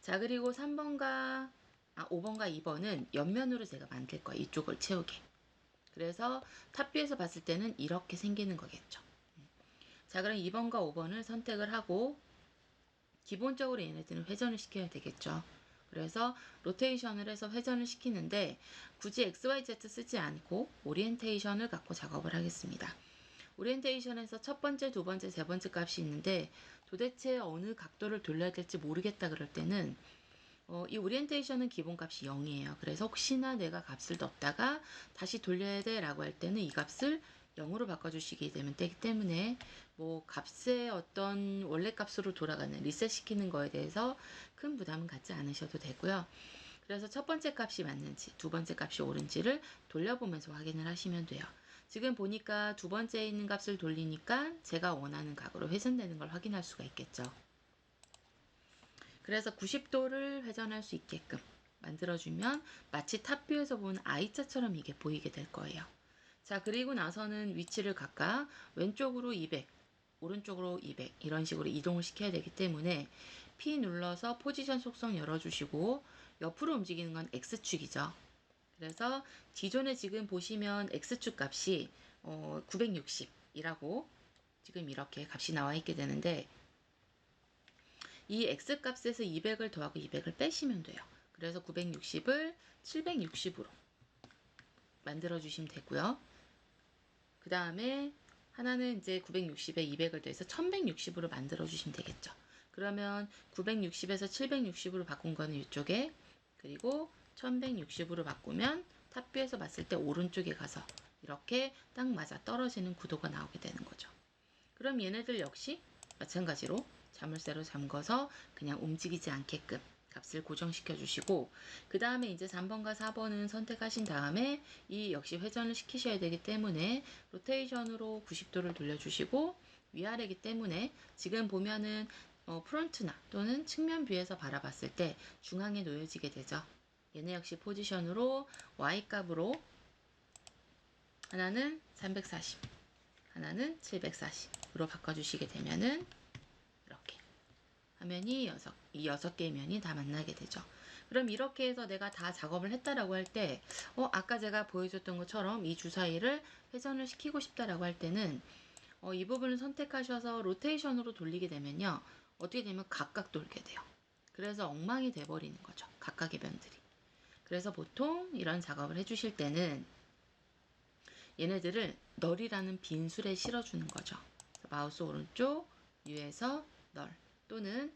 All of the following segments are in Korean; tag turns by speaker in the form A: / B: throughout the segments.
A: 자, 그리고 5번과 2번은 옆면으로 제가 만들 거예요. 이쪽을 채우게. 그래서 탑뷰에서 봤을 때는 이렇게 생기는 거겠죠. 자, 그럼 2번과 5번을 선택을 하고 기본적으로 얘네들은 회전을 시켜야 되겠죠. 그래서 로테이션을 해서 회전을 시키는데 굳이 XYZ 쓰지 않고 오리엔테이션을 갖고 작업을 하겠습니다. 오리엔테이션에서 첫 번째, 두 번째, 세 번째 값이 있는데 도대체 어느 각도를 돌려야 될지 모르겠다 그럴 때는 이 오리엔테이션은 기본값이 0이에요. 그래서 혹시나 내가 값을 넣었다가 다시 돌려야 돼 라고 할 때는 이 값을 0으로 바꿔주시게 되면 되기 때문에 뭐 값의 어떤 원래 값으로 돌아가는 리셋 시키는 거에 대해서 큰 부담은 갖지 않으셔도 되고요. 그래서 첫 번째 값이 맞는지 두 번째 값이 옳은지를 돌려보면서 확인을 하시면 돼요. 지금 보니까 두 번째에 있는 값을 돌리니까 제가 원하는 각으로 회전되는 걸 확인할 수가 있겠죠. 그래서 90도를 회전할 수 있게끔 만들어주면 마치 탑뷰에서 본 I자처럼 이게 보이게 될 거예요. 자, 그리고 나서는 위치를 각각 왼쪽으로 200, 오른쪽으로 200 이런 식으로 이동을 시켜야 되기 때문에 P 눌러서 포지션 속성 열어주시고 옆으로 움직이는 건 X축이죠. 그래서 기존에 지금 보시면 X축 값이 960이라고 지금 이렇게 값이 나와 있게 되는데 이 X값에서 200을 더하고 200을 빼시면 돼요. 그래서 960을 760으로 만들어 주시면 되고요. 그 다음에 하나는 이제 960에 200을 더해서 1160으로 만들어 주시면 되겠죠. 그러면 960에서 760으로 바꾼 거는 이쪽에, 그리고 1160으로 바꾸면 탑뷰에서 봤을 때 오른쪽에 가서 이렇게 딱 맞아 떨어지는 구도가 나오게 되는 거죠. 그럼 얘네들 역시 마찬가지로 자물쇠로 잠궈서 그냥 움직이지 않게끔 값을 고정시켜 주시고, 그 다음에 이제 3번과 4번은 선택하신 다음에 이 역시 회전을 시키셔야 되기 때문에 로테이션으로 90도를 돌려주시고, 위아래이기 때문에 지금 보면은 프론트나 또는 측면 뷰에서 바라봤을 때 중앙에 놓여지게 되죠. 얘네 역시 포지션으로 Y값으로 하나는 340, 하나는 740으로 바꿔주시게 되면은 이렇게 화면이 이 6개의 면이 다 만나게 되죠. 그럼 이렇게 해서 내가 다 작업을 했다라고 할 때, 아까 제가 보여줬던 것처럼 이 주사위를 회전을 시키고 싶다라고 할 때는 이 부분을 선택하셔서 로테이션으로 돌리게 되면요. 어떻게 되면 각각 돌게 돼요. 그래서 엉망이 돼버리는 거죠. 각각의 면들이. 그래서 보통 이런 작업을 해주실 때는 얘네들을 널이라는 빈술에 실어주는 거죠. 마우스 오른쪽 U에서 널, 또는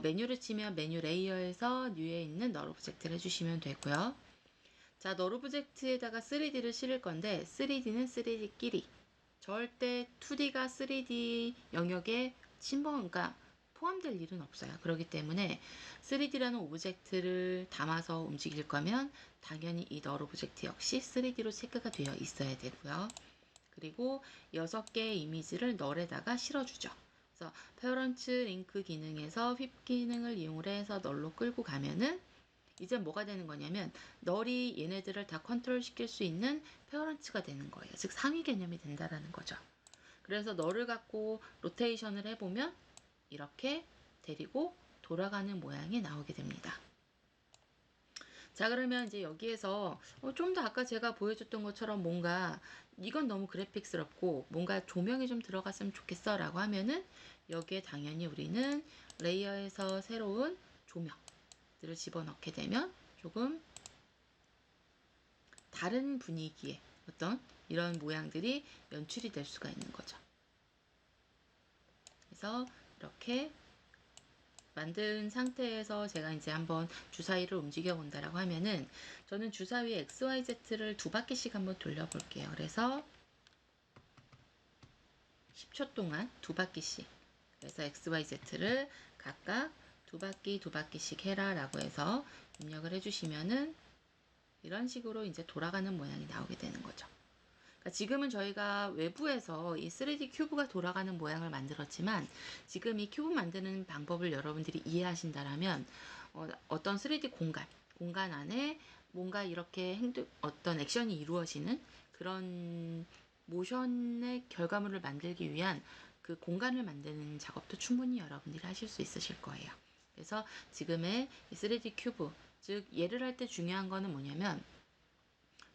A: 메뉴를 치면 메뉴 레이어에서 U에 있는 널 오브젝트를 해주시면 되고요. 자, 널 오브젝트에다가 3D를 실을 건데 3D는 3D끼리 절대 2D가 3D 영역에 그러니까 포함될 일은 없어요. 그렇기 때문에 3D라는 오브젝트를 담아서 움직일 거면 당연히 이 널 오브젝트 역시 3D로 체크가 되어 있어야 되고요. 그리고 6개의 이미지를 널에다가 실어주죠. 그래서 페어런츠 링크 기능에서 휩 기능을 이용해서 널로 끌고 가면은 이제 뭐가 되는 거냐면 널이 얘네들을 다 컨트롤 시킬 수 있는 페어런츠가 되는 거예요. 즉 상위 개념이 된다라는 거죠. 그래서 널을 갖고 로테이션을 해보면 이렇게 데리고 돌아가는 모양이 나오게 됩니다. 자, 그러면 이제 여기에서 좀 더 아까 제가 보여줬던 것처럼 뭔가 이건 너무 그래픽스럽고 뭔가 조명이 좀 들어갔으면 좋겠어 라고 하면은 여기에 당연히 우리는 레이어에서 새로운 조명들을 집어넣게 되면 조금 다른 분위기의 어떤 이런 모양들이 연출이 될 수가 있는 거죠. 그래서 이렇게 만든 상태에서 제가 이제 한번 주사위를 움직여 본다라고 하면은 저는 주사위 XYZ를 2바퀴씩 한번 돌려볼게요. 그래서 10초 동안 2바퀴씩, 그래서 XYZ를 각각 2바퀴씩 해라 라고 해서 입력을 해주시면은 이런 식으로 이제 돌아가는 모양이 나오게 되는 거죠. 그러니까 지금은 저희가 외부에서 이 3D 큐브가 돌아가는 모양을 만들었지만 지금 이 큐브 만드는 방법을 여러분들이 이해하신다라면 어떤 3D 공간 안에 뭔가 이렇게 어떤 액션이 이루어지는 그런 모션의 결과물을 만들기 위한 그 공간을 만드는 작업도 충분히 여러분들이 하실 수 있으실 거예요. 그래서 지금의 3D 큐브, 즉 얘를 할 때 중요한 거는 뭐냐면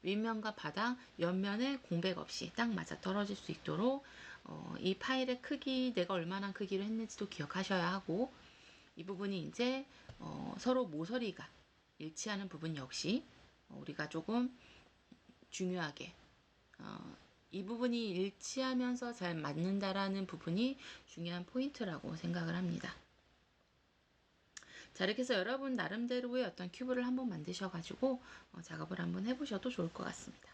A: 윗면과 바닥, 옆면에 공백 없이 딱 맞아 떨어질 수 있도록 이 파일의 크기, 내가 얼마나 크기로 했는지도 기억하셔야 하고, 이 부분이 이제 서로 모서리가 일치하는 부분 역시 우리가 조금 중요하게 이 부분이 일치하면서 잘 맞는다라는 부분이 중요한 포인트라고 생각을 합니다. 자, 이렇게 해서 여러분 나름대로의 어떤 큐브를 한번 만드셔가지고 작업을 한번 해보셔도 좋을 것 같습니다.